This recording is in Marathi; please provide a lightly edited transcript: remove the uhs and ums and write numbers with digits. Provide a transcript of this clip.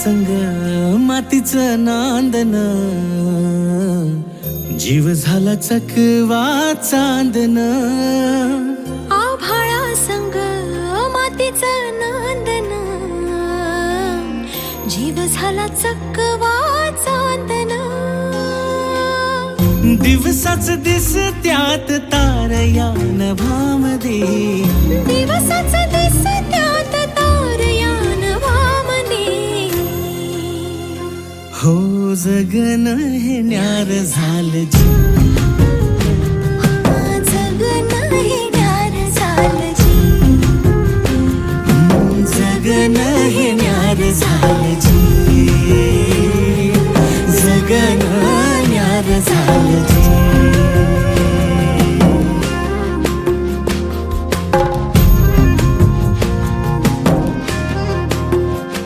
संग मातीचं नांदन, जीव झाला चकवा चांदन. आभाळा संग मातीचं नांदन, जीव झाला चकवा चांदन. दिवसाच दिस त्यात तार या नभामध्ये, दिवसाच दिस त्यात तार या नभामध्ये. हो जगन हे न्यार झालं जी.